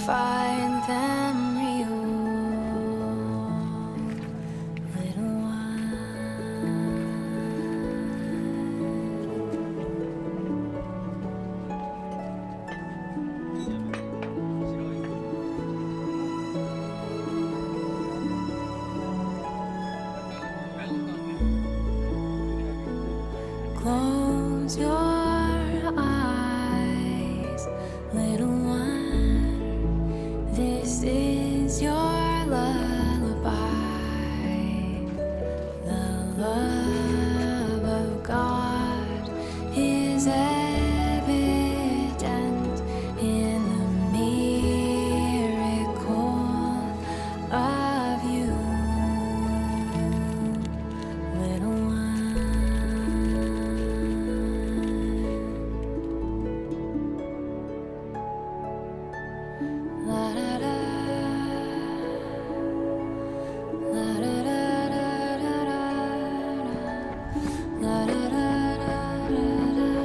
find them real, little one. Close your eyes, little one. This is your lullaby. The love of God is evident in the miracle of you, little one. La da da, la da da da da da, la da da da da da da,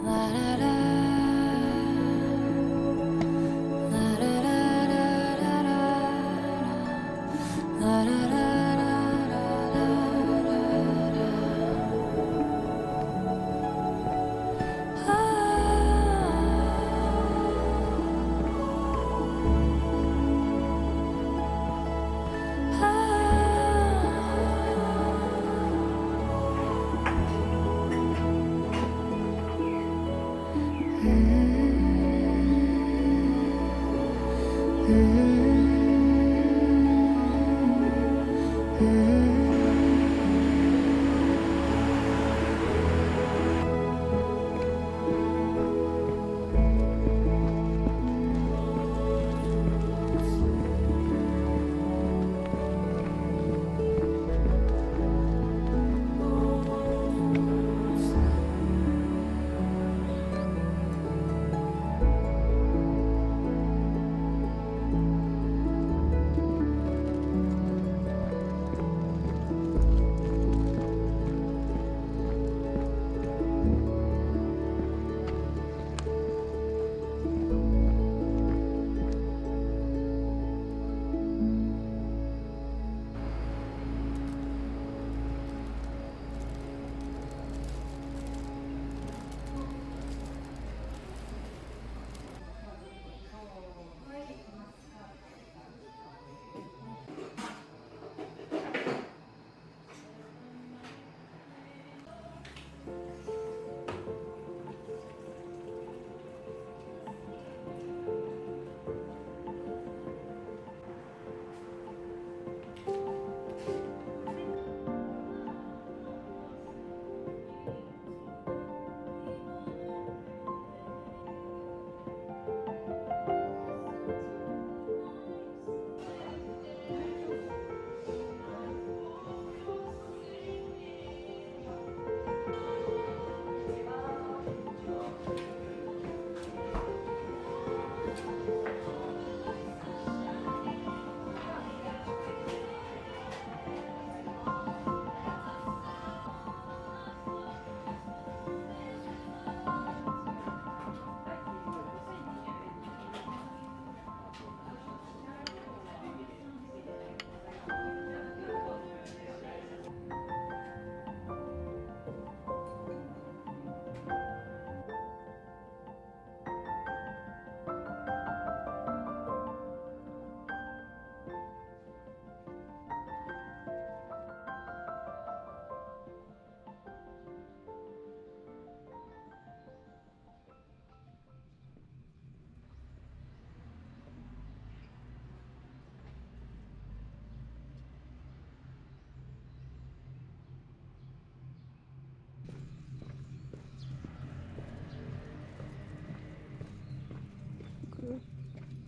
la da da, la da da da da da, la da da da da da da.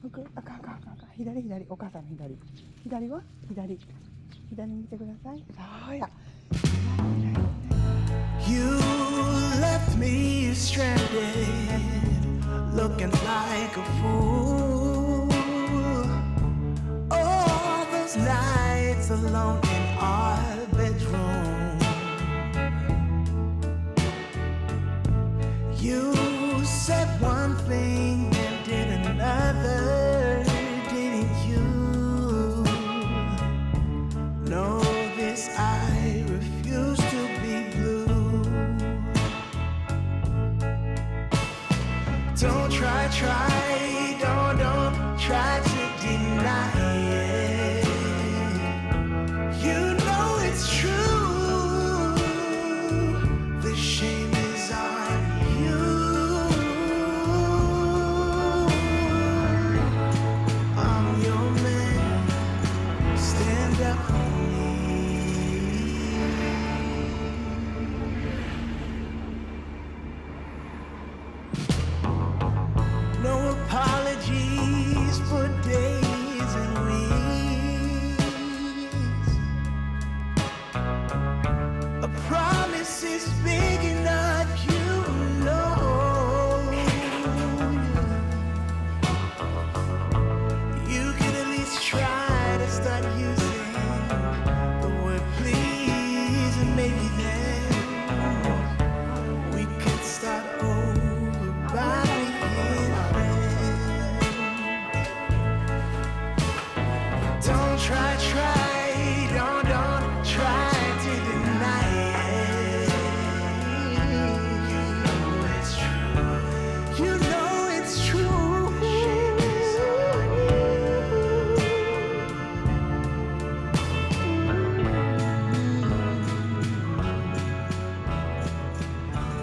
あかんあかんあかんあかん。左左、お母さんの左。左は左。左見てください。そうや。You left me stranded, looking like a fool. All those nights alone in our bedroom. You said one thing and did another, didn't you? Know this, I refuse to be blue. Don't try, don't try to deny it. You know it's true. The shame is on you. I'm your man. Stand up for me. No apologies for days and weeks. A promise is big enough, you know. You can at least try to start using the word please, and maybe then we could start over by being friends. Don't try, don't try to deny it. You know it's true. You know it's true. The shame is on you.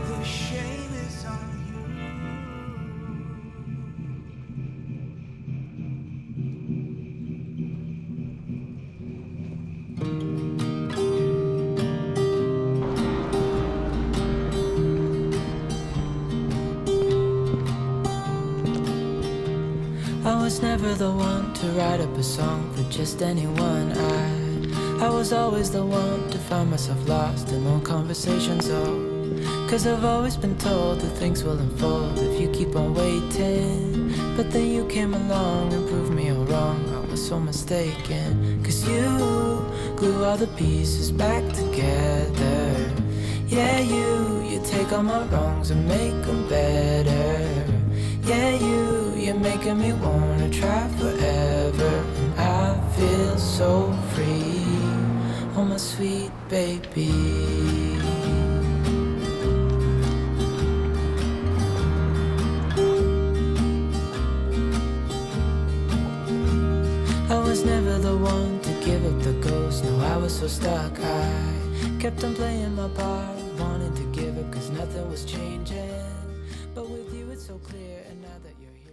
The shame is on you. I was never the one to write up a song for just anyone. I was always the one to find myself lost in long conversations. Cause I've always been told that things will unfold if you keep on waiting. But then you came along and proved me all wrong. I was so mistaken. Cause you glue all the pieces back together. Yeah, you take all my wrongs and make them better. Yeah, you're making me wanna try forever. And I feel so free, oh my sweet baby. I was never the one to give up the ghost. No, I was so stuck. I kept on playing my part, wanted to give up cause nothing was changing. But with you it's so clear, and now that you're here